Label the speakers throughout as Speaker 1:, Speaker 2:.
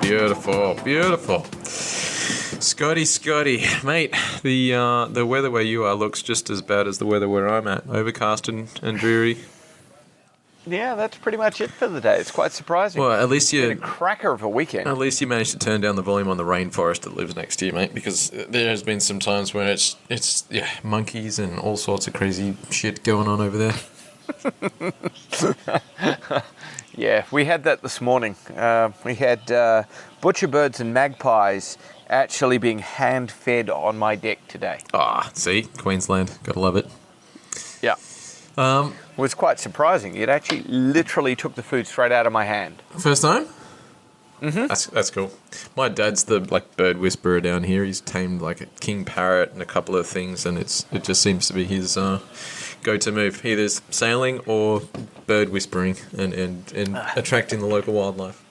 Speaker 1: Beautiful, beautiful. Scotty, mate, the weather where you are looks just as bad as the weather where I'm at. Overcast and dreary.
Speaker 2: Yeah, that's pretty much it for the day. It's quite surprising.
Speaker 1: Well, at least
Speaker 2: Been a cracker of a weekend.
Speaker 1: At least you managed to turn down the volume on the rainforest that lives next to you, mate, because there has been some times when it's monkeys and all sorts of crazy shit going on over there.
Speaker 2: Yeah, we had that this morning. We had butcher birds and magpies actually being hand-fed on my deck today.
Speaker 1: Ah, see? Queensland. Gotta love it.
Speaker 2: Yeah. It was quite surprising. It actually literally took the food straight out of my hand.
Speaker 1: First time? Mm-hmm. That's cool. My dad's the bird whisperer down here. He's tamed like a king parrot and a couple of things, and it just seems to be his go-to move. Either sailing or bird whispering and attracting the local wildlife.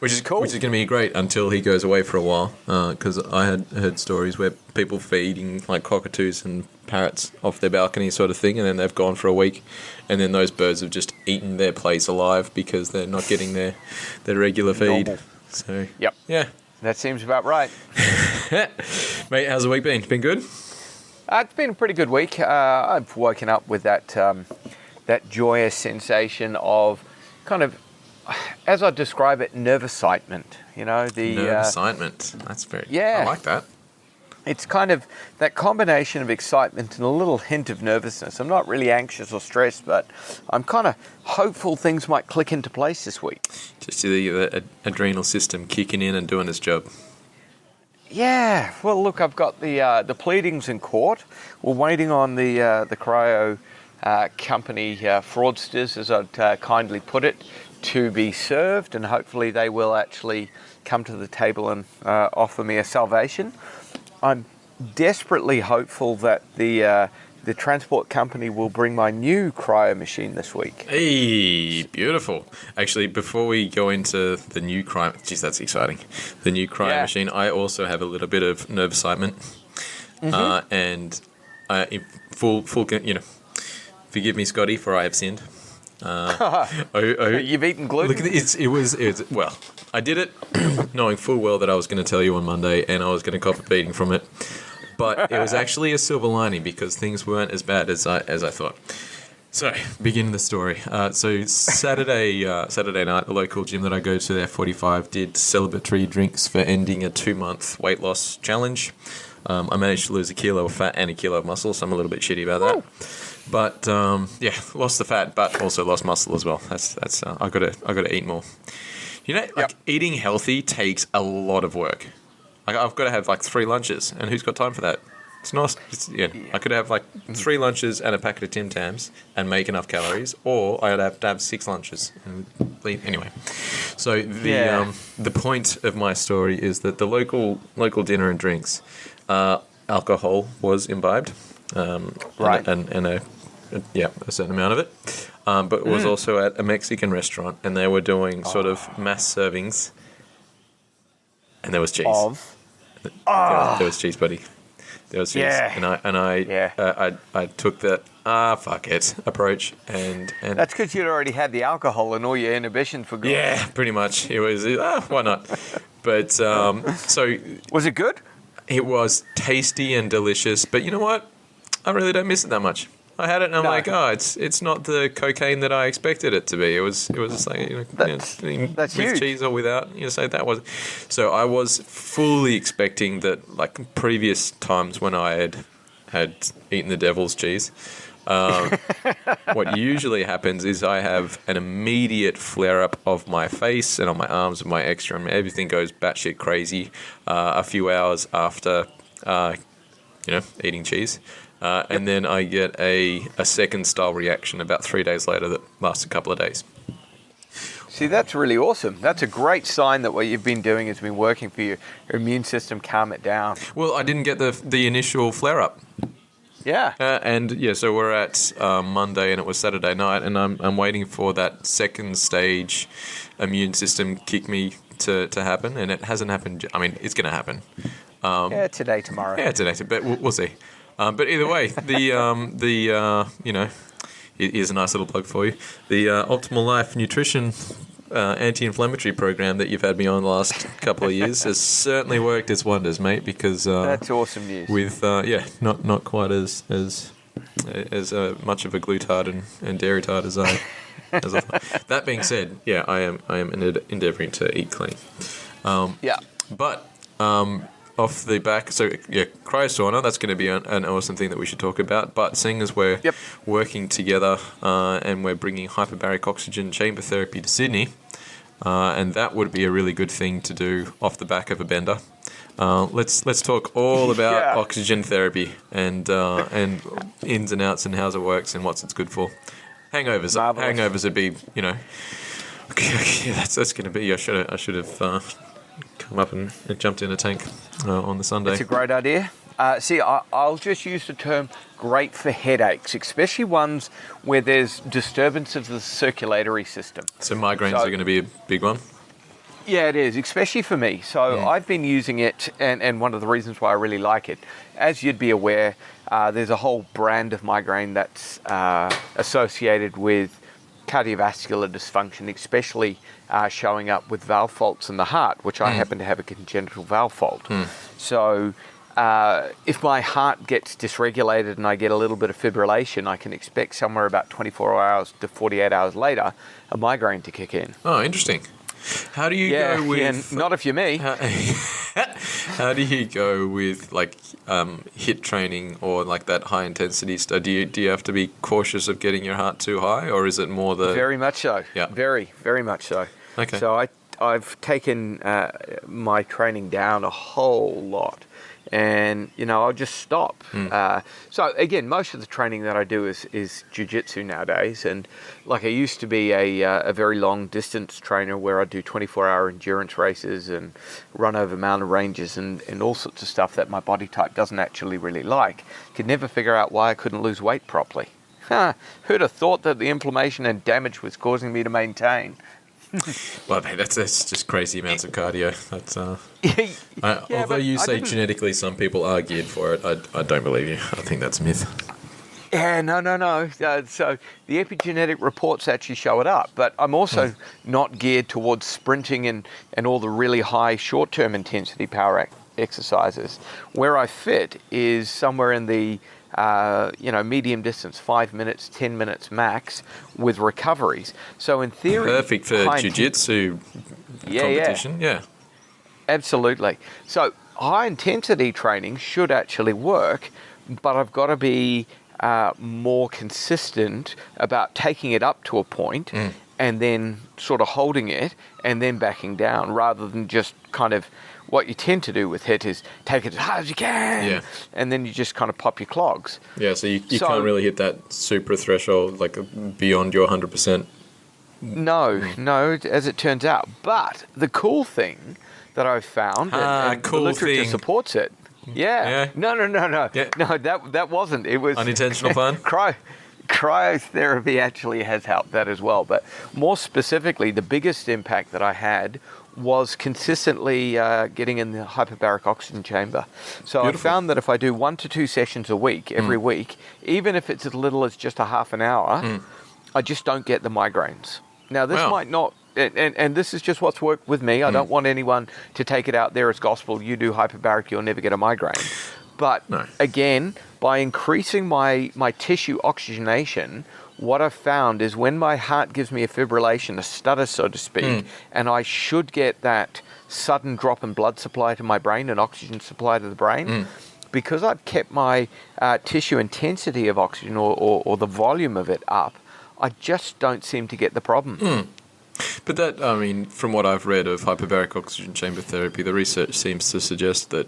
Speaker 1: Which is cool. Which is going to be great until he goes away for a while, because I had heard stories where people feeding like cockatoos and parrots off their balcony sort of thing, and then they've gone for a week, and then those birds have just eaten their place alive because they're not getting their regular feed.
Speaker 2: Normal.
Speaker 1: So
Speaker 2: yep.
Speaker 1: Yeah.
Speaker 2: That seems about right.
Speaker 1: Mate, how's the week been? Been good?
Speaker 2: It's been a pretty good week. I've woken up with that joyous sensation of kind of, as I describe it, nerve-excitement. You know,
Speaker 1: nerve-excitement. That's very...
Speaker 2: Yeah.
Speaker 1: I like that.
Speaker 2: It's kind of that combination of excitement and a little hint of nervousness. I'm not really anxious or stressed, but I'm kind of hopeful things might click into place this week.
Speaker 1: Just the adrenal system kicking in and doing its job.
Speaker 2: Yeah. Well, look, I've got the pleadings in court. We're waiting on the cryo company fraudsters, as I'd kindly put it, to be served, and hopefully they will actually come to the table and offer me a salvation. I'm desperately hopeful that the transport company will bring my new cryo machine this week.
Speaker 1: Hey, beautiful. Actually, before we go into the new cryo... Geez, that's exciting. The new cryo machine, I also have a little bit of nerve excitement. Mm-hmm. And full, you know, forgive me, Scotty, for I have sinned.
Speaker 2: You've eaten gluten?
Speaker 1: Look, well, I did it knowing full well that I was going to tell you on Monday and I was going to cop a beating from it. But it was actually a silver lining because things weren't as bad as I thought. So, begin the story. So Saturday night, the local gym that I go to, F45, did celebratory drinks for ending a 2-month weight loss challenge. I managed to lose a kilo of fat and a kilo of muscle, so I'm a little bit shitty about that. But lost the fat, but also lost muscle as well. That's I gotta eat more. You know, eating healthy takes a lot of work. I've got to have 3 lunches, and who's got time for that? It's not. I could have 3 lunches and a packet of Tim Tams and make enough calories, or I'd have to have 6 lunches and leave anyway. So the point of my story is that the local dinner and drinks, alcohol was imbibed,
Speaker 2: right,
Speaker 1: and a certain amount of it, but it was also at a Mexican restaurant, and they were doing sort of mass servings, and there was cheese. There was cheese, buddy. There was cheese, and I took that fuck it approach, and
Speaker 2: that's because you'd already had the alcohol and all your inhibitions for good.
Speaker 1: Yeah, pretty much. It was why not? But so
Speaker 2: was it good?
Speaker 1: It was tasty and delicious, but you know what? I really don't miss it that much. I had it and I'm like, it's not the cocaine that I expected it to be. It was just like,
Speaker 2: that's
Speaker 1: with
Speaker 2: huge.
Speaker 1: cheese or without, so that was. So I was fully expecting that, like previous times when I had eaten the devil's cheese, what usually happens is I have an immediate flare-up of my face and on my arms and my extra, and everything goes batshit crazy a few hours after, eating cheese. And then I get a second style reaction about 3 days later that lasts a couple of days.
Speaker 2: See, that's really awesome. That's a great sign that what you've been doing has been working for your immune system, calm it down.
Speaker 1: Well, I didn't get the initial flare-up.
Speaker 2: Yeah.
Speaker 1: So we're at Monday and it was Saturday night, and I'm waiting for that second stage immune system kick me to happen, and it hasn't happened. I mean, it's going to happen.
Speaker 2: Today, tomorrow.
Speaker 1: Yeah, today, but we'll see. But either way, here's a nice little plug for you. The Optimal Life Nutrition anti-inflammatory program that you've had me on the last couple of years has certainly worked its wonders, mate. Because
Speaker 2: that's awesome news.
Speaker 1: With not quite as much of a glutard and dairy tart as I thought. That being said, yeah, I am endeavouring to eat clean. But off the back, so yeah, cryosauna, that's going to be an awesome thing that we should talk about. But seeing as we're working together and we're bringing hyperbaric oxygen chamber therapy to Sydney, and that would be a really good thing to do off the back of a bender. Let's talk all about oxygen therapy and ins and outs and how it works and what it's good for. Hangovers would be, okay, that's going to be. I should have come up and jumped in a tank on the Sunday.
Speaker 2: It's a great idea. I'll just use the term great for headaches, especially ones where there's disturbance of the circulatory system.
Speaker 1: So migraines are going to be a big one?
Speaker 2: Yeah, it is, especially for me. So I've been using it, and one of the reasons why I really like it, as you'd be aware, there's a whole brand of migraine that's associated with cardiovascular dysfunction, especially showing up with valve faults in the heart, which I happen to have a congenital valve fault. So if my heart gets dysregulated and I get a little bit of fibrillation, I can expect somewhere about 24 hours to 48 hours later a migraine to kick in.
Speaker 1: Oh, interesting. How do you go with...
Speaker 2: not if you're me.
Speaker 1: How do you go with like HIIT training or like that high intensity stuff? Do you have to be cautious of getting your heart too high, or is it more the...
Speaker 2: Very much so.
Speaker 1: Yeah.
Speaker 2: Very, very much so.
Speaker 1: Okay.
Speaker 2: So I've taken my training down a whole lot. And, I'll just stop. So, again, most of the training that I do is jiu-jitsu nowadays. And, like, I used to be a very long-distance trainer where I do 24-hour endurance races and run over mountain ranges and all sorts of stuff that my body type doesn't actually really like. Could never figure out why I couldn't lose weight properly. Who'd have thought that the inflammation and damage was causing me to maintain?
Speaker 1: Well, mate, that's just crazy amounts of cardio. That's although you say genetically some people are geared for it, I don't believe you. I think that's a myth.
Speaker 2: Yeah, no. So the epigenetic reports actually show it up, but I'm also not geared towards sprinting and all the really high short-term intensity power exercises. Where I fit is somewhere in the medium distance, 5 minutes, 10 minutes max, with recoveries. So in theory,
Speaker 1: perfect for jiu-jitsu competition. Yeah,
Speaker 2: absolutely. So high intensity training should actually work, but I've got to be more consistent about taking it up to a point and then sort of holding it and then backing down, rather than just kind of... What you tend to do with HIIT is take it as hard as you can, and then you just kind of pop your clogs.
Speaker 1: Yeah, so you can't really hit that super threshold, like beyond your 100%.
Speaker 2: No, as it turns out. But the cool thing that I've found, and
Speaker 1: cool
Speaker 2: the literature
Speaker 1: thing.
Speaker 2: supports it. Yeah. No.
Speaker 1: Yeah.
Speaker 2: No, that wasn't. It was...
Speaker 1: Unintentional pun?
Speaker 2: Cryotherapy actually has helped that as well. But more specifically, the biggest impact that I had was consistently getting in the hyperbaric oxygen chamber. So I found that if I do 1 to 2 sessions a week, every week, even if it's as little as just a half an hour, I just don't get the migraines. Now, this might not, and this is just what's worked with me. I don't want anyone to take it out there as gospel. You do hyperbaric, you'll never get a migraine. But again, by increasing my tissue oxygenation, what I've found is when my heart gives me a fibrillation, a stutter, so to speak, and I should get that sudden drop in blood supply to my brain and oxygen supply to the brain, because I've kept my tissue intensity of oxygen or the volume of it up, I just don't seem to get the problem.
Speaker 1: But that, I mean, from what I've read of hyperbaric oxygen chamber therapy, the research seems to suggest that,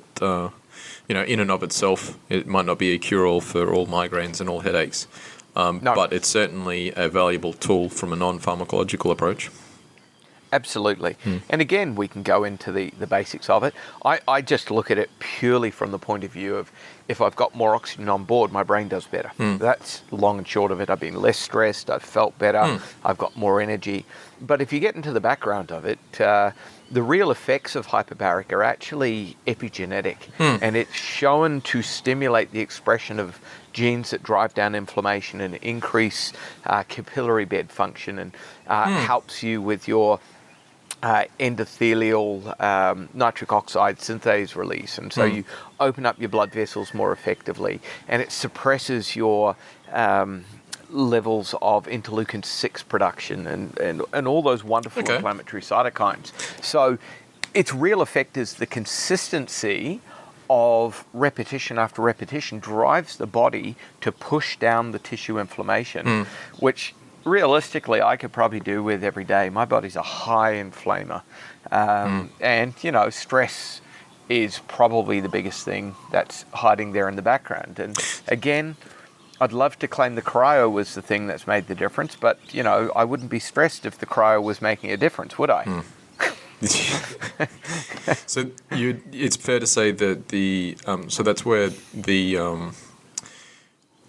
Speaker 1: in and of itself, it might not be a cure-all for all migraines and all headaches. But it's certainly a valuable tool from a non-pharmacological approach.
Speaker 2: Absolutely. And again, we can go into the basics of it. I just look at it purely from the point of view of if I've got more oxygen on board, my brain does better. That's long and short of it. I've been less stressed. I've felt better. I've got more energy. But if you get into the background of it, the real effects of hyperbaric are actually epigenetic. And it's shown to stimulate the expression of genes that drive down inflammation and increase capillary bed function, and helps you with your endothelial nitric oxide synthase release, and so you open up your blood vessels more effectively, and it suppresses your levels of interleukin-6 production and all those wonderful inflammatory cytokines. So its real effect is the consistency of repetition after repetition drives the body to push down the tissue inflammation, which realistically I could probably do with every day. My body's a high inflamer. And, you know, stress is probably the biggest thing that's hiding there in the background. And again, I'd love to claim the cryo was the thing that's made the difference, but, you know, I wouldn't be stressed if the cryo was making a difference, would I?
Speaker 1: So it's fair to say that so that's where the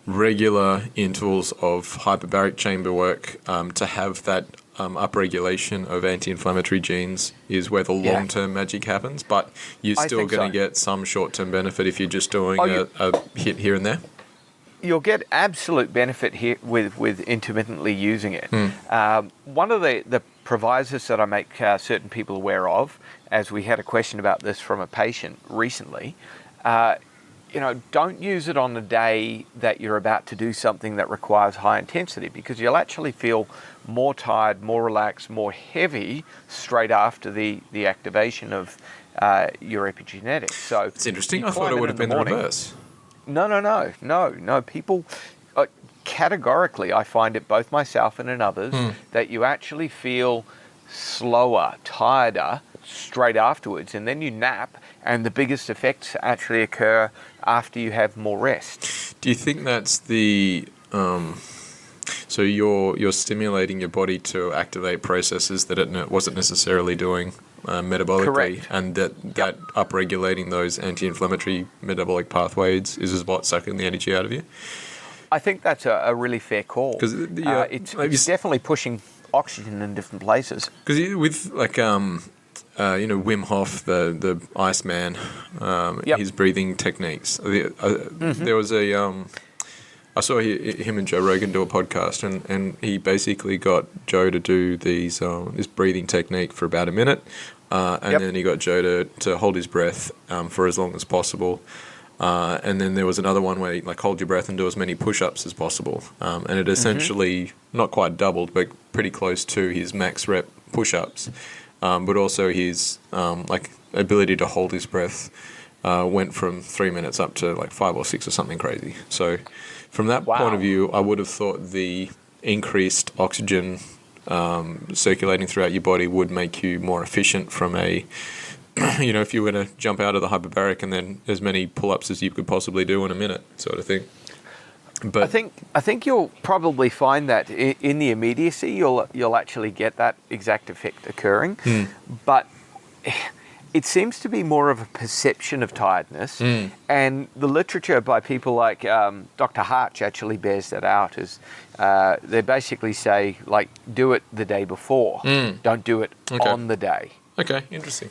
Speaker 1: regular intervals of hyperbaric chamber work to have that upregulation of anti-inflammatory genes is where the long-term magic happens, but you're still going to get some short-term benefit if you're just doing a hit here and there?
Speaker 2: You'll get absolute benefit here with intermittently using it. One of the provisos that I make certain people aware of, as we had a question about this from a patient recently, you know, don't use it on the day that you're about to do something that requires high intensity, because you'll actually feel more tired, more relaxed, more heavy straight after the activation of your epigenetics. So
Speaker 1: it's interesting. I thought it would have been the reverse. No. People, categorically, I find it, both myself and in others, that you actually feel slower, tireder straight afterwards, and then you nap, and the biggest effects actually occur after you have more rest. Do you think that's the so you're stimulating your body to activate processes that it wasn't necessarily doing metabolically?
Speaker 2: Correct.
Speaker 1: And that upregulating those anti-inflammatory metabolic pathways is what's sucking the energy out of you?
Speaker 2: I think that's a really fair call. Because it's definitely pushing oxygen in different places.
Speaker 1: Because with like you know, Wim Hof, the Iceman, his breathing techniques. There was I saw him and Joe Rogan do a podcast, and he basically got Joe to do this breathing technique for about a minute, and then he got Joe to hold his breath for as long as possible. And then there was another one where you like hold your breath and do as many push-ups as possible. And it essentially not quite doubled, but pretty close to his max rep push-ups. But also his like ability to hold his breath went from 3 minutes up to like 5 or 6 or something crazy. So from that point of view, I would have thought the increased oxygen circulating throughout your body would make you more efficient from a, you know, if you were to jump out of the hyperbaric and then as many pull-ups as you could possibly do in a minute sort of thing. But
Speaker 2: I think you'll probably find that in the immediacy you'll actually get that exact effect occurring, but it seems to be more of a perception of tiredness, and the literature by people like Dr. Harch actually bears that out. Is they basically say, like, do it the day before, don't do it on the day.
Speaker 1: Okay, interesting.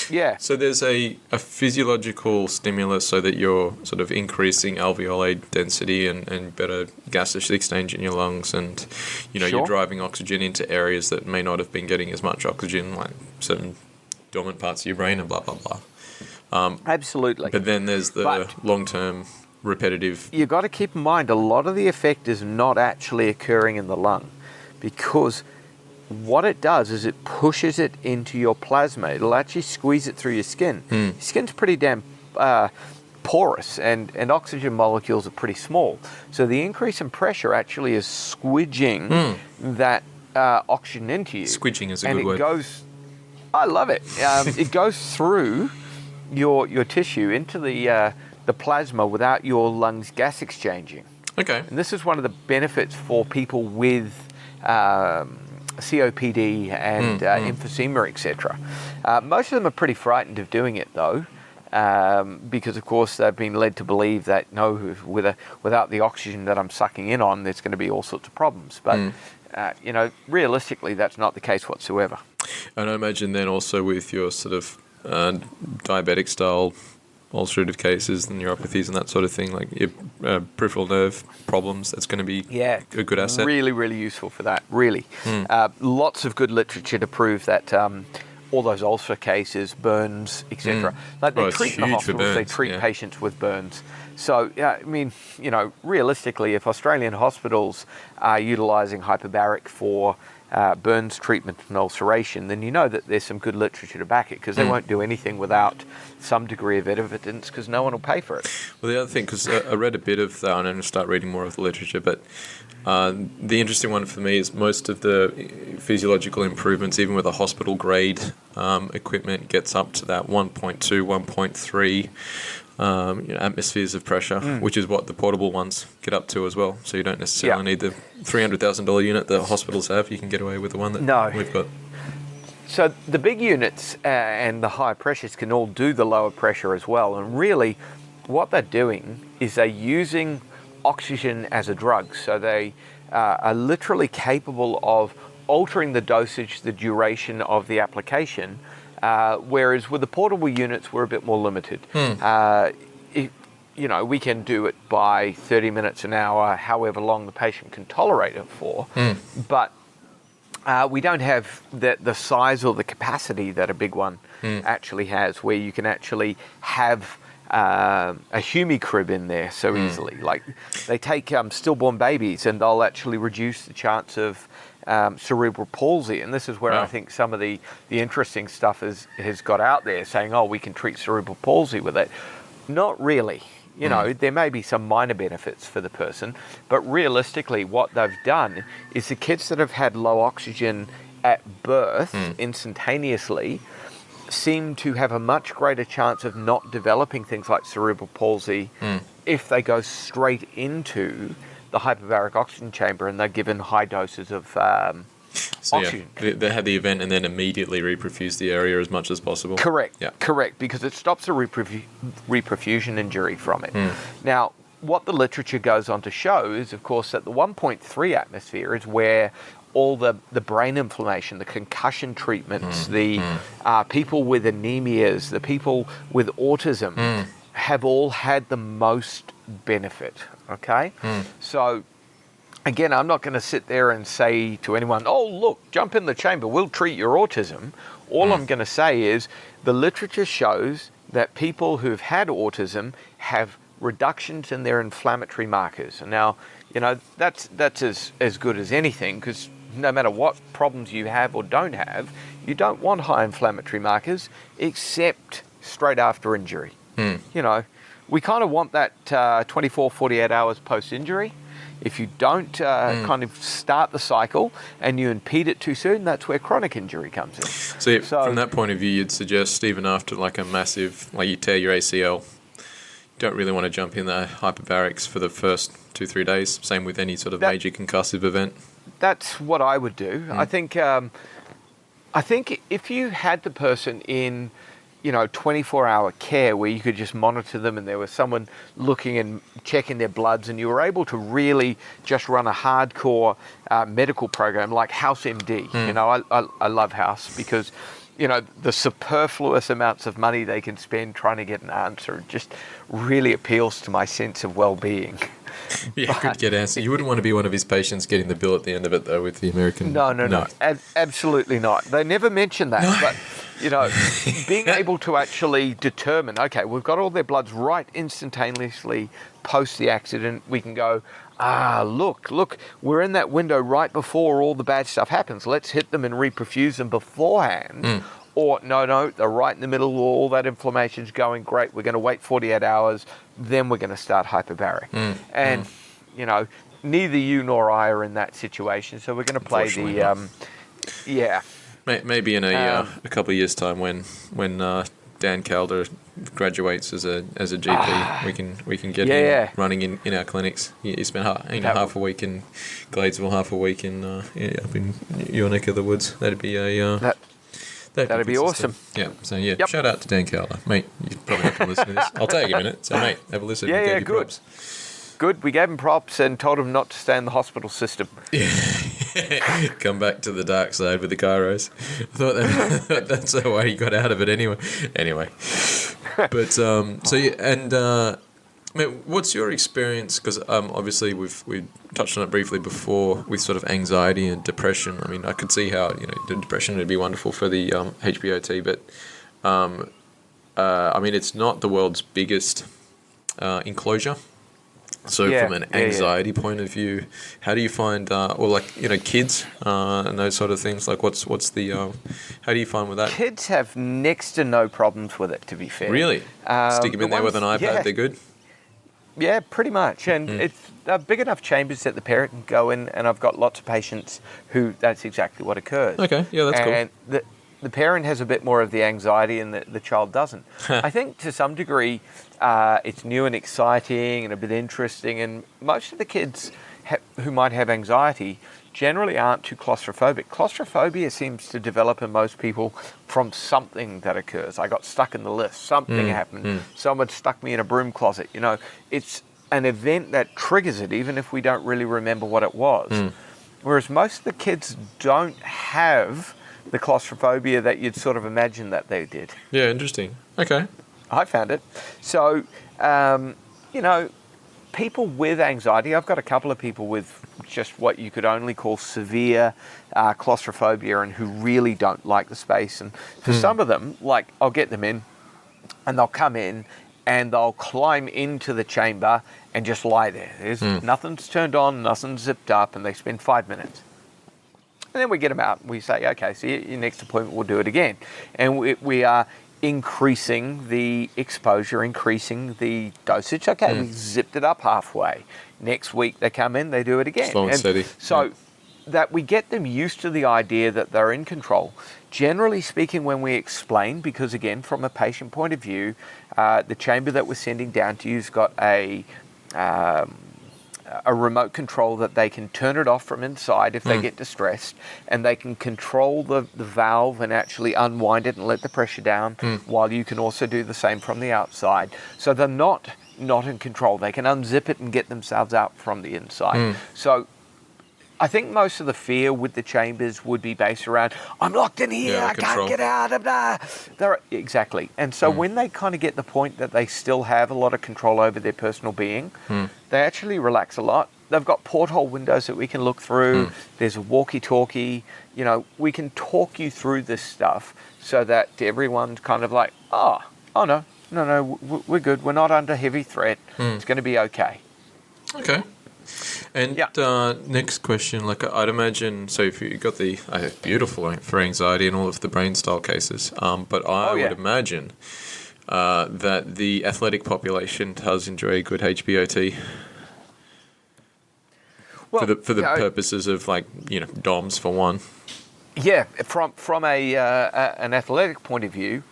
Speaker 2: Yeah.
Speaker 1: So there's a physiological stimulus so that you're sort of increasing alveoli density and better gaseous exchange in your lungs, and you know you're driving oxygen into areas that may not have been getting as much oxygen, like certain dormant parts of your brain and blah blah blah.
Speaker 2: Absolutely.
Speaker 1: But then there's the long-term repetitive.
Speaker 2: You got to keep in mind a lot of the effect is not actually occurring in the lung, because what it does is it pushes it into your plasma. It'll actually squeeze it through your skin. Your skin's pretty damn porous, and oxygen molecules are pretty small. So the increase in pressure actually is squidging that oxygen into you.
Speaker 1: Squidging is a
Speaker 2: good
Speaker 1: word.
Speaker 2: And it goes, I love it. It goes through your tissue into the plasma without your lungs gas exchanging.
Speaker 1: Okay.
Speaker 2: And this is one of the benefits for people with COPD and emphysema, etc. Most of them are pretty frightened of doing it, though, because, of course, they've been led to believe that, no, without the oxygen that I'm sucking in on, there's going to be all sorts of problems. But, you know, realistically, that's not the case whatsoever.
Speaker 1: And I imagine then also with your sort of diabetic style ulcerative cases and neuropathies and that sort of thing, like your peripheral nerve problems. That's going to be a good asset.
Speaker 2: Really, really useful for that. Really, lots of good literature to prove that all those ulcer cases, burns, etc. Like they treat in the hospitals, they treat patients with burns. So, I mean, realistically, if Australian hospitals are utilising hyperbaric for burns treatment and ulceration, then you know that there's some good literature to back it, because they won't do anything without some degree of evidence, because no one will pay for it.
Speaker 1: Well, the other thing, because I read a bit of that, and I'm going to start reading more of the literature, but the interesting one for me is most of the physiological improvements, even with a hospital grade equipment, gets up to that 1.2, 1.3 atmospheres of pressure, which is what the portable ones get up to as well. So you don't necessarily need the $300,000 unit that hospitals have. You can get away with the one that we've got.
Speaker 2: So the big units and the high pressures can all do the lower pressure as well. And really, what they're doing is they're using oxygen as a drug. So they are literally capable of altering the dosage, the duration of the application, whereas with the portable units, we're a bit more limited. We can do it by 30 minutes an hour, however long the patient can tolerate it for. But we don't have the size or the capacity that a big one actually has, where you can actually have a humi-crib in there so easily. Like, they take stillborn babies and they'll actually reduce the chance of cerebral palsy, and this is where I think some of the interesting stuff has got out there, saying, we can treat cerebral palsy with it. Not really. There may be some minor benefits for the person, but realistically what they've done is the kids that have had low oxygen at birth instantaneously seem to have a much greater chance of not developing things like cerebral palsy if they go straight into the hyperbaric oxygen chamber and they're given high doses of oxygen.
Speaker 1: They had the event and then immediately reperfuse the area as much as possible.
Speaker 2: Correct. Correct, because it stops a reperfusion injury from it. Now, what the literature goes on to show is, of course, that the 1.3 atmosphere is where all the brain inflammation, the concussion treatments, the people with anemias, the people with autism have all had the most benefit, okay? So, again, I'm not going to sit there and say to anyone, look, jump in the chamber, we'll treat your autism. All I'm going to say is the literature shows that people who've had autism have reductions in their inflammatory markers. And now, that's as good as anything, because no matter what problems you have or don't have, you don't want high inflammatory markers except straight after injury. We kind of want that 24, 48 hours post-injury. If you don't kind of start the cycle and you impede it too soon, that's where chronic injury comes in.
Speaker 1: So from that point of view, you'd suggest even after like a massive, like you tear your ACL, you don't really want to jump in the hyperbarics for the first 2-3 days. Same with any sort of major concussive event. That's
Speaker 2: what I would do. I think if you had the person in 24-hour care where you could just monitor them and there was someone looking and checking their bloods, and you were able to really just run a hardcore medical program like House MD. I love House because, the superfluous amounts of money they can spend trying to get an answer just really appeals to my sense of well-being.
Speaker 1: Yeah, good get answer. You wouldn't want to be one of his patients getting the bill at the end of it, though, with the American...
Speaker 2: No. Absolutely not. They never mention that, but... being able to actually determine, okay, we've got all their bloods right instantaneously post the accident. We can go, look, we're in that window right before all the bad stuff happens. Let's hit them and reperfuse them beforehand. Or, no, they're right in the middle. All that inflammation's going great. We're going to wait 48 hours. Then we're going to start hyperbaric. And, neither you nor I are in that situation. So we're going to play the...
Speaker 1: Maybe in a couple of years' time, when Dan Calder graduates as a GP, we can get him running in our clinics. He spent half a week in Gladesville, half a week in up in your neck of the woods. That'd be that'd be awesome. Shout out to Dan Calder, mate. You probably have to listen to this. I'll tag him in it. So mate, have a listen.
Speaker 2: Good. Props. Good. We gave him props and told him not to stay in the hospital system.
Speaker 1: Come back to the dark side with the chiros. I thought that's the way he got out of it anyway. But so yeah, and mate, what's your experience? Because obviously we touched on it briefly before with sort of anxiety and depression. I mean, I could see how the depression would be wonderful for the HBOT, but I mean, it's not the world's biggest enclosure. So
Speaker 2: Yeah,
Speaker 1: from an
Speaker 2: yeah, yeah.
Speaker 1: anxiety point of view, how do you find, or like kids and those sort of things? Like, what's the, how do you find with that?
Speaker 2: Kids have next to no problems with it, to be fair.
Speaker 1: Really, stick them in there with an iPad,
Speaker 2: yeah,
Speaker 1: they're good.
Speaker 2: yeah, pretty much. And it's big enough chambers that the parent can go in, and I've got lots of patients who that's exactly what occurs.
Speaker 1: Okay, yeah, that's cool.
Speaker 2: And the parent has a bit more of the anxiety and the child doesn't. I think to some degree it's new and exciting and a bit interesting, and most of the kids who might have anxiety generally aren't too claustrophobic. Claustrophobia seems to develop in most people from something that occurs. I got stuck in the lift, something happened, someone stuck me in a broom closet. It's an event that triggers it, even if we don't really remember what it was. Whereas most of the kids don't have the claustrophobia that you'd sort of imagine that they did.
Speaker 1: Yeah, interesting. Okay.
Speaker 2: I found it. So, people with anxiety, I've got a couple of people with just what you could only call severe claustrophobia and who really don't like the space. And for some of them, like I'll get them in and they'll come in and they'll climb into the chamber and just lie there. There's nothing's turned on, nothing's zipped up, and they spend 5 minutes. And then we get them out and we say, okay, so your next appointment we'll do it again. And we are increasing the exposure, increasing the dosage. Okay, we zipped it up halfway. Next week they come in, they do it again.
Speaker 1: Slow and steady.
Speaker 2: So that we get them used to the idea that they're in control. Generally speaking, when we explain, because again, from a patient point of view, the chamber that we're sending down to you's got a remote control that they can turn it off from inside if they get distressed, and they can control the valve and actually unwind it and let the pressure down, while you can also do the same from the outside. So they're not in control. They can unzip it and get themselves out from the inside. So I think most of the fear with the chambers would be based around, I'm locked in here, I can't get out of there. Exactly. And so when they kind of get the point that they still have a lot of control over their personal being, they actually relax a lot. They've got porthole windows that we can look through. There's a walkie-talkie. We can talk you through this stuff so that everyone's kind of like, oh no, we're good. We're not under heavy threat. It's going to be okay.
Speaker 1: Okay. And next question, like I'd imagine, so if you got the beautiful for anxiety and all of the brain style cases, but I would imagine that the athletic population does enjoy a good HBOT for the purposes of DOMs for one.
Speaker 2: Yeah, from an athletic point of view,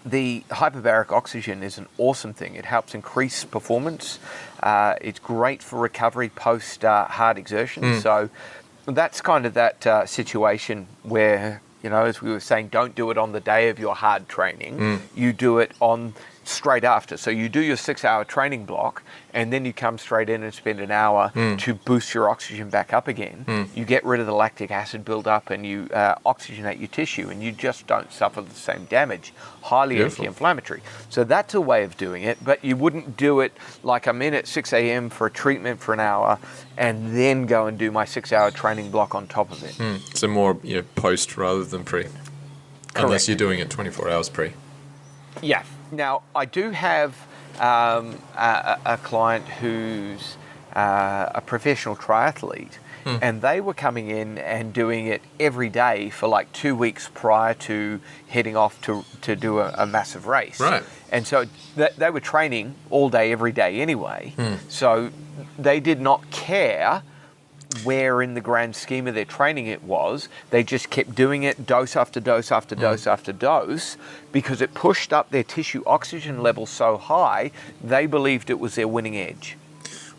Speaker 2: the hyperbaric oxygen is an awesome thing. It helps increase performance. It's great for recovery post hard exertion. So that's kind of that situation where, as we were saying, don't do it on the day of your hard training. You do it on straight after. So you do your 6-hour training block, and then you come straight in and spend an hour to boost your oxygen back up again. You get rid of the lactic acid buildup and you oxygenate your tissue, and you just don't suffer the same damage. Highly anti-inflammatory. So that's a way of doing it, but you wouldn't do it like I'm in at 6 a.m. for a treatment for an hour and then go and do my 6-hour training block on top of it.
Speaker 1: So more post rather than pre.
Speaker 2: Correct.
Speaker 1: Unless you're doing it 24 hours pre.
Speaker 2: Yeah. Now, I do have a client who's a professional triathlete, and they were coming in and doing it every day for like 2 weeks prior to heading off to do a massive race.
Speaker 1: Right.
Speaker 2: And so they were training all day, every day anyway. So they did not care where in the grand scheme of their training it was. They just kept doing it dose after dose after dose after dose, because it pushed up their tissue oxygen level so high, they believed it was their winning edge.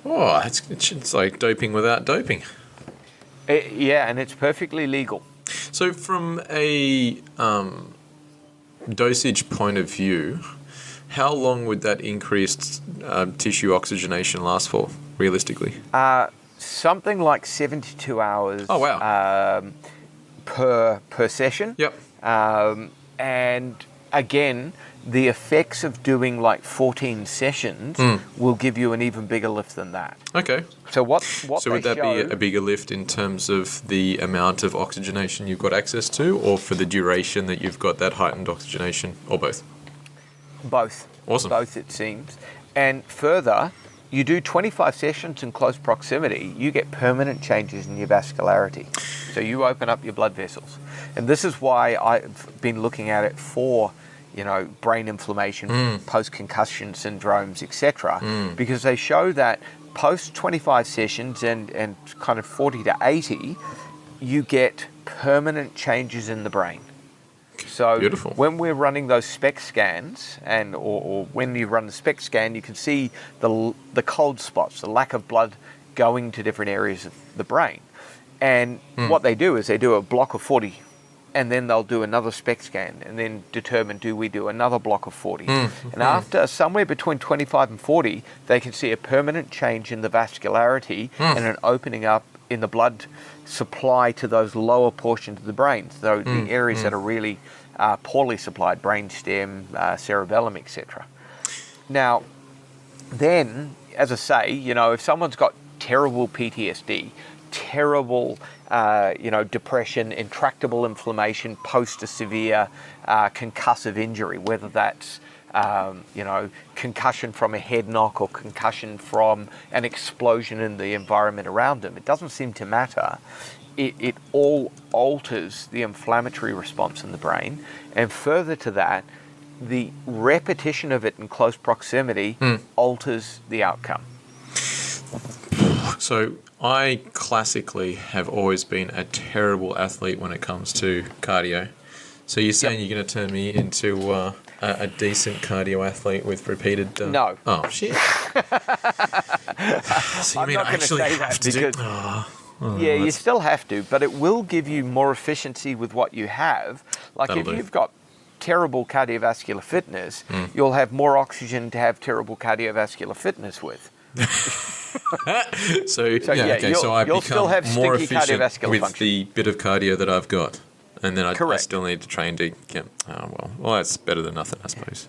Speaker 1: Oh, it's like doping without doping.
Speaker 2: Yeah, and it's perfectly legal.
Speaker 1: So from a dosage point of view, how long would that increased tissue oxygenation last for, realistically?
Speaker 2: Something like 72 hours.
Speaker 1: Oh, wow.
Speaker 2: Per session.
Speaker 1: Yep.
Speaker 2: And again, the effects of doing like 14 sessions will give you an even bigger lift than that.
Speaker 1: Okay.
Speaker 2: So what
Speaker 1: So would that be a bigger lift in terms of the amount of oxygenation you've got access to, or for the duration that you've got that heightened oxygenation, or both?
Speaker 2: Both.
Speaker 1: Awesome.
Speaker 2: Both, it seems. And further, you do 25 sessions in close proximity, you get permanent changes in your vascularity. So you open up your blood vessels. And this is why I've been looking at it for, brain inflammation, post-concussion syndromes, etc. Because they show that post 25 sessions and kind of 40 to 80, you get permanent changes in the brain. So
Speaker 1: Beautiful.
Speaker 2: When we're running those SPECT scans, or when you run the SPECT scan, you can see the cold spots, the lack of blood going to different areas of the brain. And what they do is they do a block of 40, and then they'll do another SPECT scan, and then determine, do we do another block of 40? And after somewhere between 25 and 40, they can see a permanent change in the vascularity and an opening up in the blood supply to those lower portions of the brain, so the areas that are really poorly supplied, brainstem, cerebellum, etc. Now, then, as I say, if someone's got terrible PTSD, terrible, depression, intractable inflammation post a severe concussive injury, whether that's concussion from a head knock or concussion from an explosion in the environment around them. It doesn't seem to matter. It all alters the inflammatory response in the brain. And further to that, the repetition of it in close proximity alters the outcome.
Speaker 1: So I classically have always been a terrible athlete when it comes to cardio. So you're saying you're going to turn me into a decent cardio athlete with repeated...
Speaker 2: No.
Speaker 1: Oh, shit. So
Speaker 2: I'm not going to say that because... you still have to, but it will give you more efficiency with what you have. Like if you've got terrible cardiovascular fitness, you'll have more oxygen to have terrible cardiovascular fitness with.
Speaker 1: So I
Speaker 2: you'll still have
Speaker 1: become more
Speaker 2: stinky
Speaker 1: efficient
Speaker 2: cardiovascular
Speaker 1: with
Speaker 2: function.
Speaker 1: the bit of cardio that I've got. And then I
Speaker 2: Correct.
Speaker 1: still need to train to get... Oh, well, that's better than nothing, I suppose.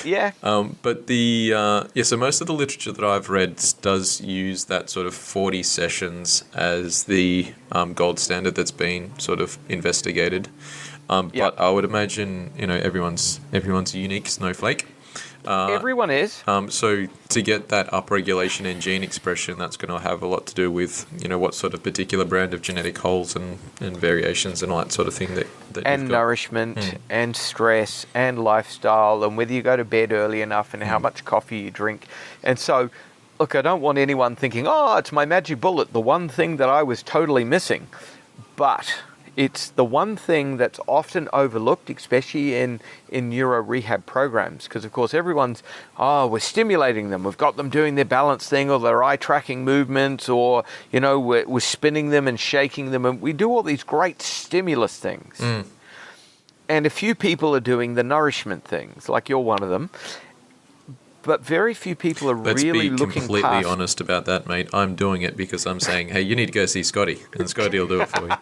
Speaker 2: Yeah.
Speaker 1: But so most of the literature that I've read does use that sort of 40 sessions as the gold standard that's been sort of investigated. But I would imagine, everyone's a unique snowflake.
Speaker 2: Everyone is.
Speaker 1: So to get that upregulation in gene expression, that's going to have a lot to do with, what sort of particular brand of genetic holes and variations and all that sort of thing that
Speaker 2: and
Speaker 1: you've got.
Speaker 2: Nourishment and stress and lifestyle and whether you go to bed early enough and how much coffee you drink. And so, look, I don't want anyone thinking, it's my magic bullet, the one thing that I was totally missing. But it's the one thing that's often overlooked, especially in neuro rehab programs, because of course everyone's, we're stimulating them, we've got them doing their balance thing or their eye tracking movements, or we're spinning them and shaking them, and we do all these great stimulus things. And a few people are doing the nourishment things, like you're one of them. But very few people are really looking past...
Speaker 1: Let's be completely honest about that, mate. I'm doing it because I'm saying, hey, you need to go see Scotty, and Scotty will do it for you.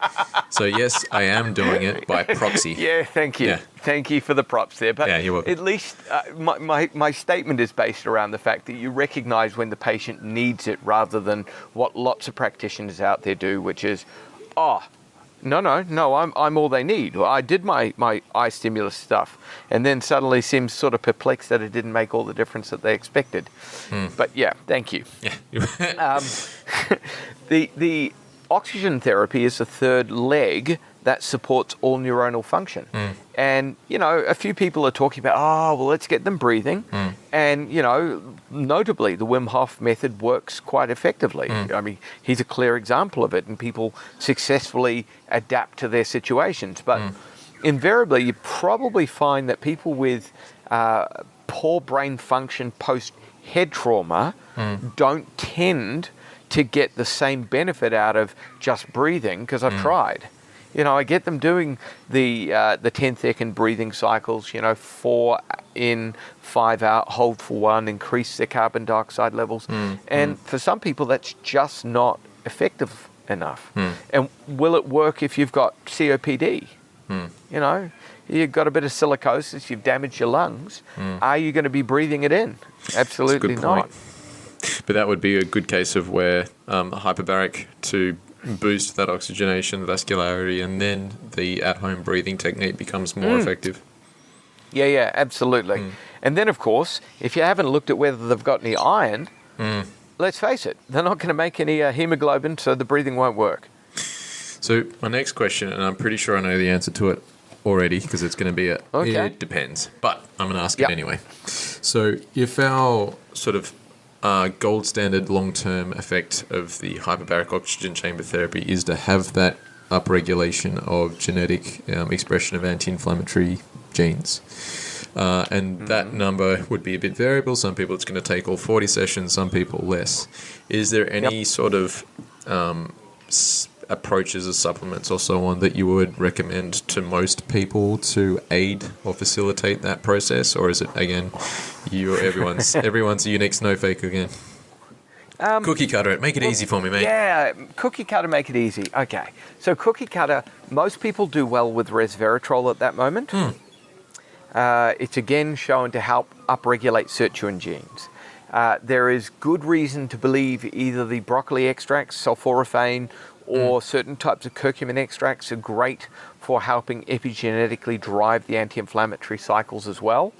Speaker 1: So, yes, I am doing it by proxy.
Speaker 2: Yeah, thank you.
Speaker 1: Yeah.
Speaker 2: Thank you for the props there. But
Speaker 1: you're welcome.
Speaker 2: At least my statement is based around the fact that you recognise when the patient needs it rather than what lots of practitioners out there do, which is, No, I'm all they need. I did my eye stimulus stuff, and then suddenly seems sort of perplexed that it didn't make all the difference that they expected. But yeah, thank you.
Speaker 1: Yeah.
Speaker 2: The oxygen therapy is the third leg that supports all neuronal function. And, a few people are talking about, let's get them breathing. And, notably, the Wim Hof method works quite effectively. I mean, he's a clear example of it, and people successfully adapt to their situations. But invariably, you probably find that people with poor brain function post-head trauma don't tend to get the same benefit out of just breathing, because I've tried. I get them doing the 10-second breathing cycles, 4 in, 5 out, hold for 1, increase their carbon dioxide levels. And for some people, that's just not effective enough. And will it work if you've got COPD? you've got a bit of silicosis, you've damaged your lungs. Are you going to be breathing it in? Absolutely not.
Speaker 1: But that would be a good case of where hyperbaric to boost that oxygenation, vascularity, and then the at-home breathing technique becomes more effective.
Speaker 2: Yeah, absolutely. And then, of course, if you haven't looked at whether they've got any iron, let's face it, they're not going to make any hemoglobin, so the breathing won't work.
Speaker 1: So my next question, and I'm pretty sure I know the answer to it already because it's going to be it depends, but I'm going to ask it anyway. So if our sort of gold standard long-term effect of the hyperbaric oxygen chamber therapy is to have that upregulation of genetic expression of anti-inflammatory genes. And that number would be a bit variable. Some people it's going to take all 40 sessions, some people less. Is there any sort of approaches or supplements or so on that you would recommend to most people to aid or facilitate that process? Or is it, again, everyone's a unique snowflake again? Cookie cutter it. Make it easy for me, mate.
Speaker 2: Yeah, cookie cutter, make it easy. Okay. So cookie cutter, most people do well with resveratrol at that moment. It's again shown to help upregulate sirtuin genes. There is good reason to believe either the broccoli extracts, sulforaphane, or certain types of curcumin extracts are great for helping epigenetically drive the anti-inflammatory cycles as well.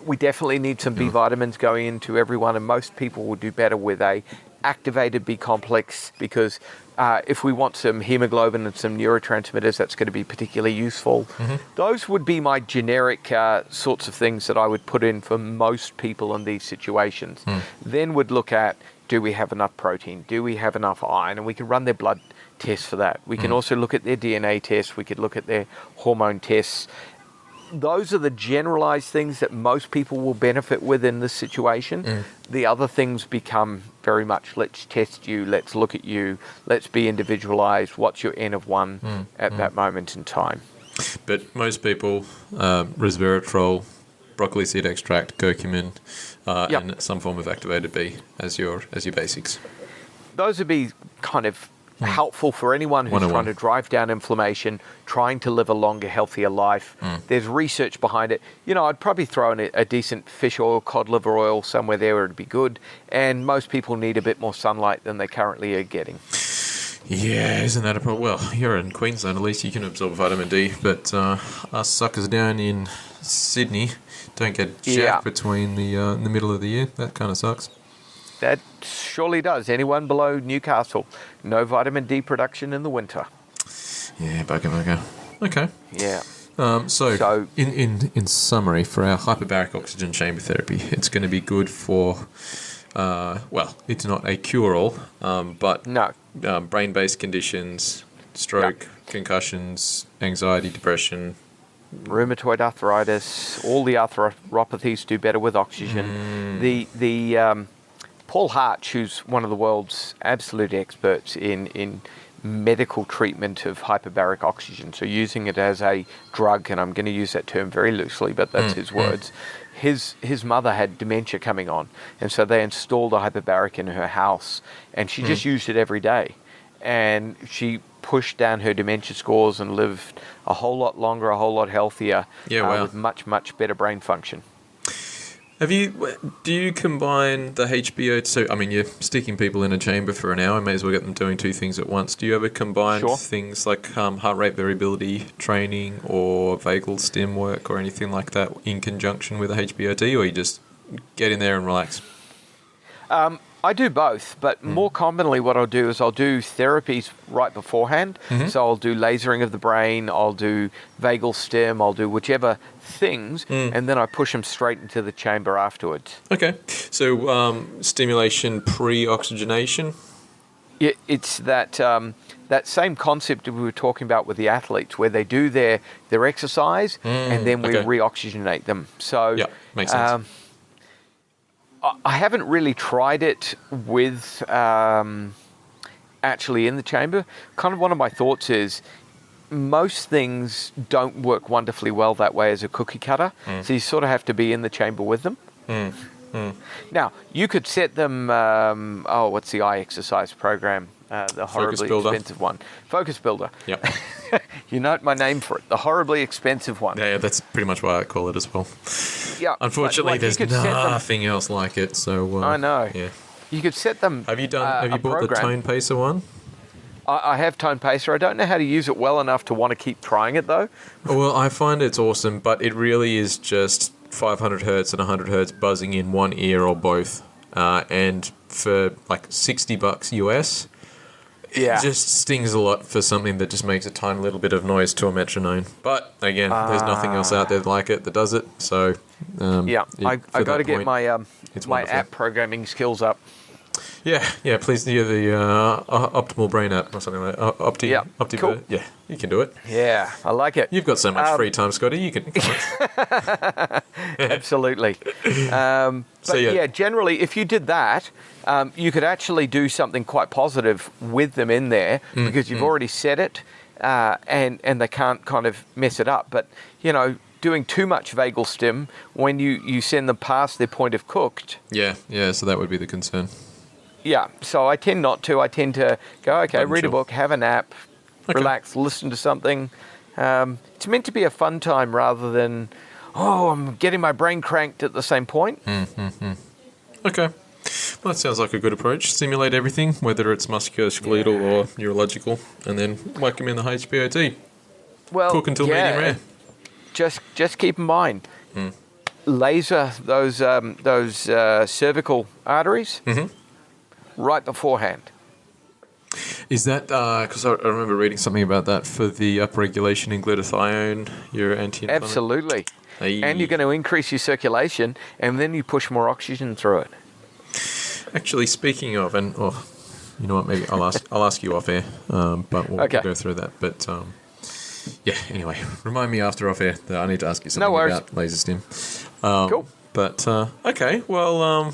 Speaker 2: We definitely need some B vitamins going into everyone, and most people will do better with a activated B complex because if we want some hemoglobin and some neurotransmitters, that's going to be particularly useful. Those would be my generic sorts of things that I would put in for most people in these situations. Then would look at, do we have enough protein? Do we have enough iron? And we can run their blood tests for that. We can also look at their DNA tests. We could look at their hormone tests. Those are the generalized things that most people will benefit with in this situation. The other things become very much, let's test you, let's look at you, let's be individualized, what's your N of 1 at that moment in time.
Speaker 1: But most people, resveratrol, broccoli seed extract, curcumin, and some form of activated B as your basics.
Speaker 2: Those would be kind of helpful for anyone who's trying to drive down inflammation, trying to live a longer, healthier life. There's research behind it. You know, I'd probably throw in a decent fish oil, cod liver oil, somewhere there where it'd be good. And most people need a bit more sunlight than they currently are getting.
Speaker 1: Yeah, isn't that a problem? Well, you're in Queensland, at least you can absorb vitamin D, but us suckers down in Sydney don't get jack between the middle of the year. That kind of sucks.
Speaker 2: That surely does. Anyone below Newcastle, no vitamin D production in the winter.
Speaker 1: Yeah, bugger. Okay.
Speaker 2: Yeah.
Speaker 1: So in summary, for our hyperbaric oxygen chamber therapy, it's going to be good for, it's not a cure-all, but brain-based conditions, stroke, concussions, anxiety, depression,
Speaker 2: rheumatoid arthritis, all the arthropathies do better with oxygen. The Paul Harch, who's one of the world's absolute experts in medical treatment of hyperbaric oxygen, so using it as a drug, and I'm going to use that term very loosely, but that's his words. His mother had dementia coming on, and so they installed a hyperbaric in her house, and she just used it every day. And she pushed down her dementia scores and lived a whole lot longer, a whole lot healthier, with much, much better brain function.
Speaker 1: Do you combine the HBO? So, I mean, you're sticking people in a chamber for an hour, may as well get them doing two things at once. Do you ever combine things like heart rate variability training or vagal stim work or anything like that in conjunction with a HBOT, or you just get in there and relax?
Speaker 2: I do both, but more commonly what I'll do is I'll do therapies right beforehand. So I'll do lasering of the brain, I'll do vagal stim, I'll do whichever things, and then I push them straight into the chamber afterwards. Okay.
Speaker 1: So stimulation pre-oxygenation?
Speaker 2: It's that same concept that we were talking about with the athletes, where they do their exercise and then we re-oxygenate them. So
Speaker 1: makes sense.
Speaker 2: I haven't really tried it with actually in the chamber. Kind of one of my thoughts is most things don't work wonderfully well that way as a cookie cutter. So you sort of have to be in the chamber with them. Now, you could set them, what's the eye exercise program? The horribly expensive one. Focus Builder.
Speaker 1: Yep.
Speaker 2: You note my name for it, the horribly expensive one.
Speaker 1: Yeah, that's pretty much why I call it as well.
Speaker 2: Yeah.
Speaker 1: Unfortunately,
Speaker 2: like
Speaker 1: there's nothing else like it. So
Speaker 2: I know.
Speaker 1: Yeah.
Speaker 2: You could set them.
Speaker 1: Have you bought the Tone Pacer one?
Speaker 2: I have Tone Pacer. I don't know how to use it well enough to want to keep trying it though.
Speaker 1: Well, I find it's awesome, but it really is just 500 hertz and 100 hertz buzzing in one ear or both. And for like $60 US,
Speaker 2: Yeah.
Speaker 1: it just stings a lot for something that just makes a tiny little bit of noise to a metronome. But again, there's nothing else out there like it that does it. So
Speaker 2: I got to get my
Speaker 1: it's
Speaker 2: my
Speaker 1: wonderful.
Speaker 2: app programming skills up.
Speaker 1: Yeah. Please do the Optimal Brain app or something like that.
Speaker 2: Yeah, cool.
Speaker 1: Yeah, you can do it.
Speaker 2: Yeah, I like it.
Speaker 1: You've got so much free time, Scotty. You can.
Speaker 2: Absolutely. But
Speaker 1: yeah.
Speaker 2: generally, if you did that, you could actually do something quite positive with them in there because you've already set it, and they can't kind of mess it up. But doing too much vagal stim when you send them past their point of cooked.
Speaker 1: Yeah. So that would be the concern.
Speaker 2: Yeah, so I tend not to. I tend to go, okay,
Speaker 1: Let 'em
Speaker 2: read a
Speaker 1: chill.
Speaker 2: book, have a nap, relax, listen to something. It's meant to be a fun time rather than, I'm getting my brain cranked at the same point.
Speaker 1: Okay. Well, that sounds like a good approach. Simulate everything, whether it's musculoskeletal or neurological, and then whack them in the HBOT.
Speaker 2: Well,
Speaker 1: Cook until medium rare.
Speaker 2: Just keep in mind, laser those cervical arteries right beforehand.
Speaker 1: Is that because I remember reading something about that for the upregulation in glutathione, your anti-inflammatory?
Speaker 2: Absolutely.
Speaker 1: Hey.
Speaker 2: And you're going to increase your circulation, and then you push more oxygen through it.
Speaker 1: Actually, speaking of, and you know what? Maybe I'll ask you off air, but we'll go through that. But anyway, remind me after off air that I need to ask you something about laser stim.
Speaker 2: Cool.
Speaker 1: But okay, well,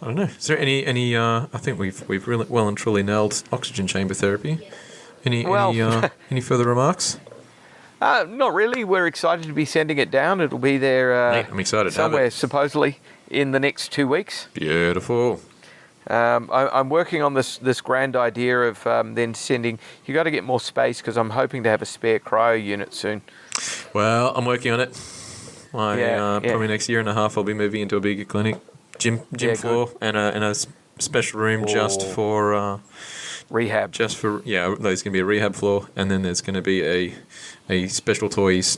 Speaker 1: I don't know. Is there any? I think we've really well and truly nailed oxygen chamber therapy. Any further remarks?
Speaker 2: Not really. We're excited to be sending it down. It'll be there
Speaker 1: I'm excited
Speaker 2: somewhere,
Speaker 1: to have it.
Speaker 2: supposedly, in the next 2 weeks.
Speaker 1: Beautiful.
Speaker 2: I'm working on this grand idea of then sending. You got to get more space because I'm hoping to have a spare cryo unit soon.
Speaker 1: Well, I'm working on it. Probably next year and a half, I'll be moving into a bigger clinic, gym floor, and a special room just for
Speaker 2: rehab.
Speaker 1: There's going to be a rehab floor, and then there's going to be a special toys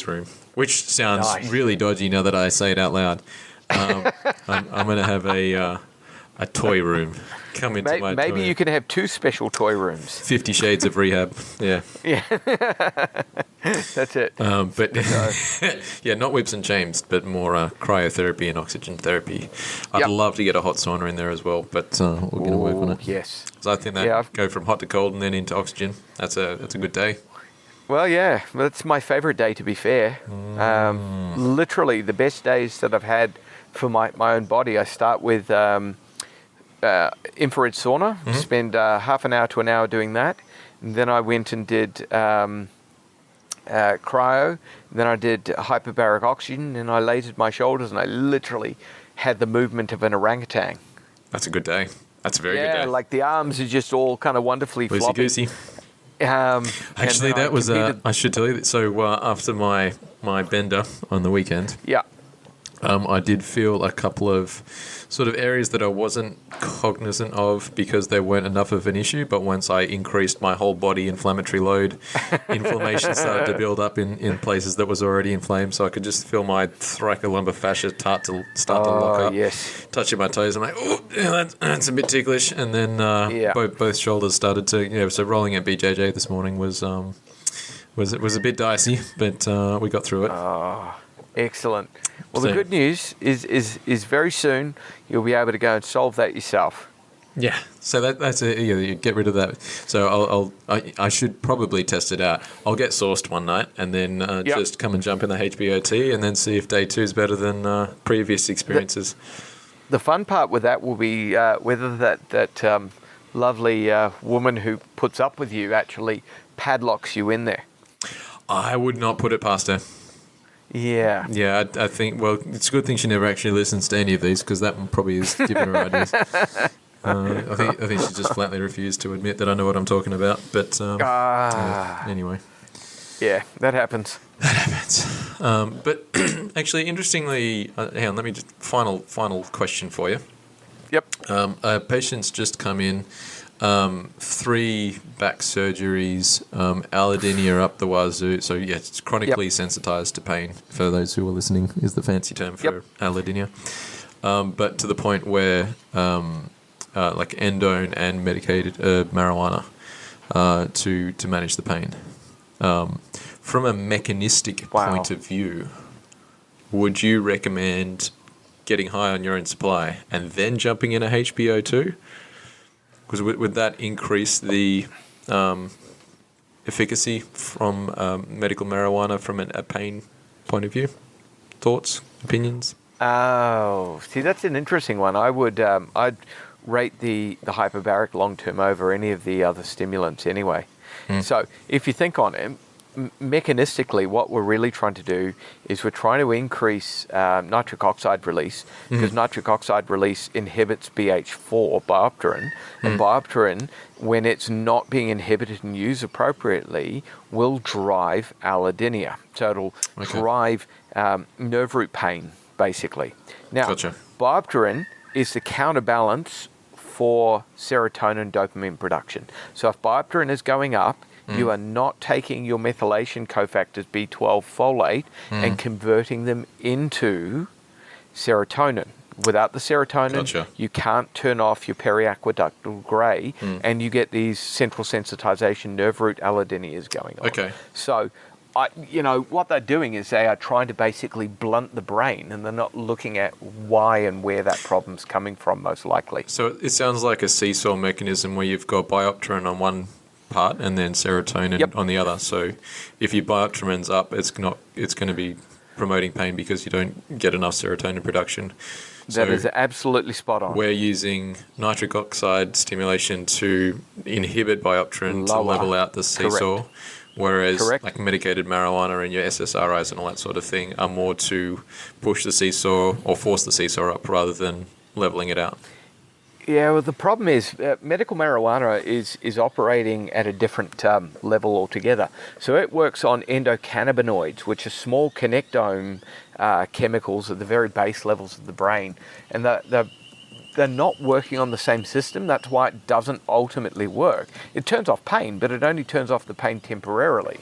Speaker 1: room, which sounds really dodgy now that I say it out loud. I'm going to have a toy room come into my
Speaker 2: maybe
Speaker 1: toy.
Speaker 2: you can have 2 special toy rooms.
Speaker 1: 50 Shades of Rehab. Yeah.
Speaker 2: That's it.
Speaker 1: But not whips and chains, but more cryotherapy and oxygen therapy. I'd love to get a hot sauna in there as well, but we're going to work on it.
Speaker 2: Yes.
Speaker 1: So I think that go from hot to cold and then into oxygen. That's a good day.
Speaker 2: Well, yeah, that's my favourite day, to be fair. Literally, the best days that I've had for my own body. I start with infrared sauna, spend half an hour to an hour doing that. And then I went and did cryo. Then I did hyperbaric oxygen, and I lasered my shoulders, and I literally had the movement of an orangutan.
Speaker 1: That's a good day. That's a very good day.
Speaker 2: Yeah, like the arms are just all kind of wonderfully floppy.
Speaker 1: Loosey-goosey. Actually, that was I should tell you that. So after my bender on the weekend, I did feel a couple of sort of areas that I wasn't cognizant of because there weren't enough of an issue. But once I increased my whole body inflammatory load, inflammation started to build up in places that was already inflamed. So I could just feel my thoracolumbar fascia start to lock up.
Speaker 2: Yes.
Speaker 1: Touching my toes, I'm like, oh, yeah, that's a bit ticklish. And then both shoulders started to, so rolling at BJJ this morning was a bit dicey, but we got through it.
Speaker 2: Excellent. Well, the good news is very soon you'll be able to go and solve that yourself.
Speaker 1: Yeah. So that's you get rid of that. So I should probably test it out. I'll get sourced one night and then just come and jump in the HBOT and then see if day 2 is better than previous experiences.
Speaker 2: The fun part with that will be whether that lovely woman who puts up with you actually padlocks you in there.
Speaker 1: I would not put it past her.
Speaker 2: Yeah.
Speaker 1: Yeah, I think, well, it's a good thing she never actually listens to any of these because that one probably is giving her ideas. I think she just flatly refused to admit that I know what I'm talking about. But anyway.
Speaker 2: Yeah, that happens.
Speaker 1: But actually, interestingly, hang on, let me just final question for you.
Speaker 2: Yep.
Speaker 1: A patient's just come in, 3 back surgeries, allodynia up the wazoo. So yeah, it's chronically sensitized to pain. For those who are listening, is the fancy term for allodynia. But to the point where like endone and medicated marijuana to manage the pain. From a mechanistic point of view, would you recommend getting high on your own supply and then jumping in a HPO2? Because would that increase the efficacy from medical marijuana from a pain point of view? Thoughts, opinions?
Speaker 2: Oh, see, that's an interesting one. I'd rate the hyperbaric long term over any of the other stimulants anyway. So if you think on it, mechanistically, what we're really trying to do is we're trying to increase nitric oxide release, because nitric oxide release inhibits BH4, biopterin, and biopterin, when it's not being inhibited and used appropriately, will drive allodynia. So it'll drive nerve root pain, basically. Now, biopterin is the counterbalance for serotonin dopamine production. So if biopterin is going up, you are not taking your methylation cofactors B12 folate and converting them into serotonin. Without the serotonin, you can't turn off your periaqueductal grey, and you get these central sensitization nerve root allodynias going on.
Speaker 1: Okay.
Speaker 2: So, what they're doing is they are trying to basically blunt the brain, and they're not looking at why and where that problem's coming from, most likely.
Speaker 1: So it sounds like a seesaw mechanism where you've got biopterin on one part and then serotonin on the other. So if your biopterin's up, it's going to be promoting pain because you don't get enough serotonin production.
Speaker 2: That is absolutely spot on.
Speaker 1: We're using nitric oxide stimulation to inhibit biopterin to level out the seesaw. Whereas like medicated marijuana and your SSRIs and all that sort of thing are more to push the seesaw or force the seesaw up rather than leveling it out.
Speaker 2: Yeah, well, the problem is medical marijuana is operating at a different level altogether. So it works on endocannabinoids, which are small connectome chemicals at the very base levels of the brain. And they're not working on the same system. That's why it doesn't ultimately work. It turns off pain, but it only turns off the pain temporarily.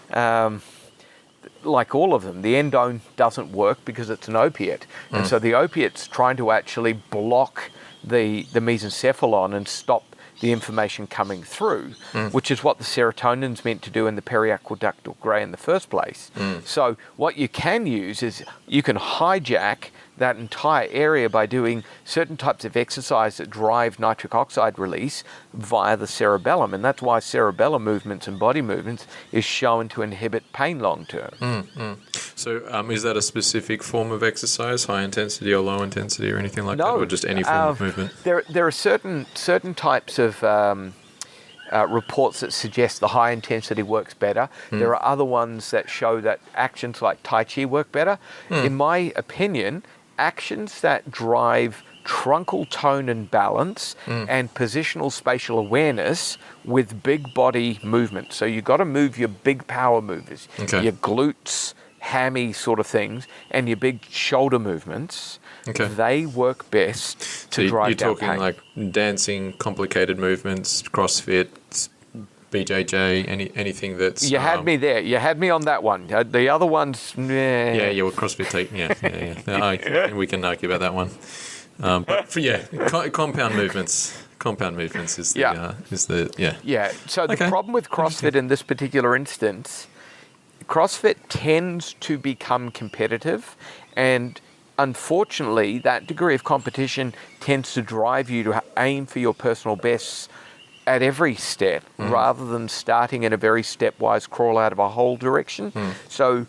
Speaker 2: Like all of them, the endone doesn't work because it's an opiate. And so the opiate's trying to actually block the mesencephalon and stop the information coming through, which is what the serotonin's meant to do in the periaqueductal grey in the first place. So what you can use is you can hijack that entire area by doing certain types of exercise that drive nitric oxide release via the cerebellum, and that's why cerebellum movements and body movements is shown to inhibit pain long term.
Speaker 1: So is that a specific form of exercise, high intensity or low intensity or anything like that, or just any form of movement?
Speaker 2: There are certain types of reports that suggest the high intensity works better. There are other ones that show that actions like Tai Chi work better. In my opinion, actions that drive truncal tone and balance and positional spatial awareness with big body movement. So you've got to move your big power movers, your glutes, hammy sort of things, and your big shoulder movements. They work best to drive down pain.
Speaker 1: You're talking like dancing, complicated movements, CrossFit, BJJ, anything that's...
Speaker 2: You had me there. You had me on that one. The other ones, meh.
Speaker 1: Yeah, well, CrossFit, yeah. We can argue about that one. But compound movements. Compound movements is the.
Speaker 2: Yeah. So the problem with CrossFit in this particular instance, CrossFit tends to become competitive, and unfortunately, that degree of competition tends to drive you to aim for your personal bests at every step, rather than starting in a very stepwise crawl out of a hole direction. So,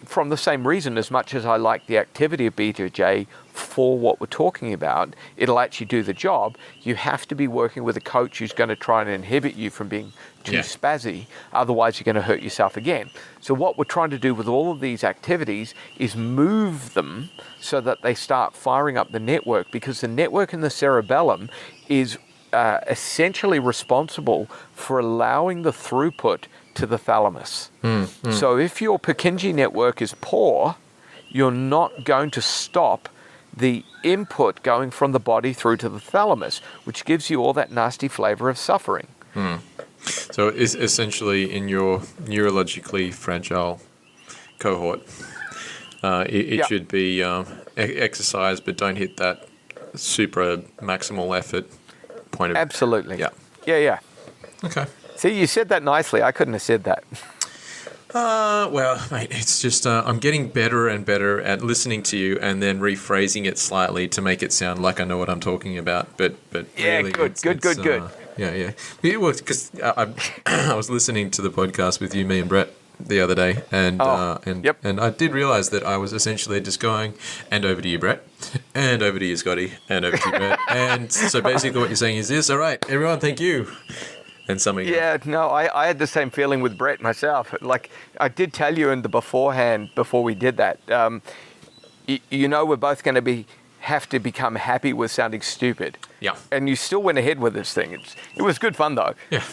Speaker 2: from the same reason, as much as I like the activity of BJJ for what we're talking about, it'll actually do the job. You have to be working with a coach who's going to try and inhibit you from being too spazzy. Otherwise, you're going to hurt yourself again. So what we're trying to do with all of these activities is move them so that they start firing up the network, because the network in the cerebellum is essentially responsible for allowing the throughput to the thalamus. So if your Purkinje network is poor, you're not going to stop the input going from the body through to the thalamus, which gives you all that nasty flavor of suffering.
Speaker 1: So it's essentially in your neurologically fragile cohort, it should be exercise, but don't hit that super maximal effort point of...
Speaker 2: Absolutely.
Speaker 1: Yeah.
Speaker 2: Yeah.
Speaker 1: Okay.
Speaker 2: See, you said that nicely. I couldn't have said that.
Speaker 1: Well, mate, it's just I'm getting better and better at listening to you and then rephrasing it slightly to make it sound like I know what I'm talking about. But
Speaker 2: yeah,
Speaker 1: really,
Speaker 2: good.
Speaker 1: Yeah. It was because I was listening to the podcast with you, me, and Brett the other day, and I did realize that I was essentially just going, and over to you, Brett, and over to you, Scotty, and over to you, Brett, and so basically what you're saying is this: all right, everyone, thank you. And something.
Speaker 2: Yeah, no, I had the same feeling with Brett myself. Like I did tell you in the beforehand, before we did that, we're both going to have to become happy with sounding stupid.
Speaker 1: Yeah.
Speaker 2: And you still went ahead with this thing. It was good fun though.
Speaker 1: Yeah.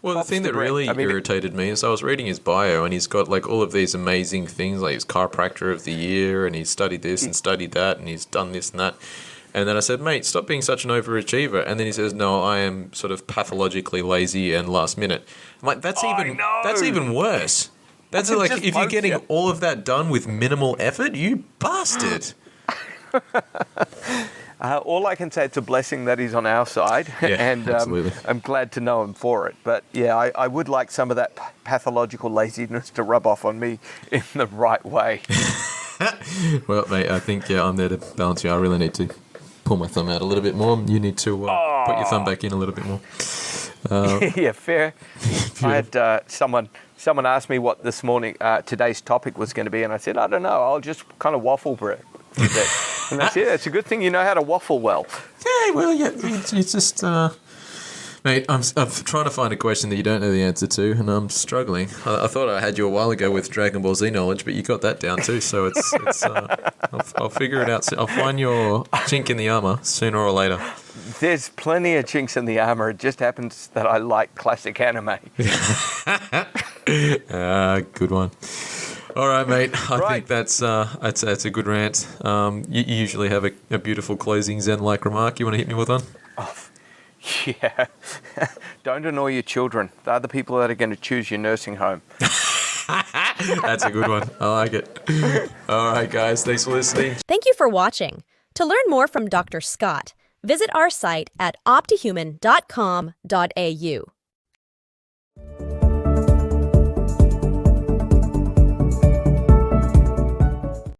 Speaker 1: Well, the thing that really irritated me is I was reading his bio, and he's got like all of these amazing things, like he's chiropractor of the year, and he's studied this and studied that, and he's done this and that. And then I said, mate, stop being such an overachiever. And then he says, no, I am sort of pathologically lazy and last minute. I'm like, that's even worse. That's like, if you're getting all of that done with minimal effort, you bastard.
Speaker 2: All I can say, it's a blessing that he's on our side.
Speaker 1: Yeah,
Speaker 2: and
Speaker 1: absolutely.
Speaker 2: I'm glad to know him for it. But yeah, I would like some of that pathological laziness to rub off on me in the right way.
Speaker 1: Well, mate, I think, I'm there to balance you. I really need to pull my thumb out a little bit more. You need to put your thumb back in a little bit more.
Speaker 2: Yeah, fair. I had someone asked me what this morning, today's topic was going to be, and I said, I don't know. I'll just kind of waffle for it. And that's it. It's a good thing you know how to waffle well.
Speaker 1: Yeah, well, yeah. It's just, mate, I'm trying to find a question that you don't know the answer to, and I'm struggling. I thought I had you a while ago with Dragon Ball Z knowledge, but you got that down too. So it's I'll figure it out. I'll find your chink in the armor sooner or later.
Speaker 2: There's plenty of chinks in the armor. It just happens that I like classic anime.
Speaker 1: Good one. All right, mate. I think that's a good rant. You usually have a beautiful closing Zen-like remark. You want to hit me with one?
Speaker 2: Oh, yeah. Don't annoy your children. They're the people that are going to choose your nursing home.
Speaker 1: That's a good one. I like it. All right, guys. Thanks for listening.
Speaker 3: Thank you for watching. To learn more from Dr. Scott, visit our site at optihuman.com.au.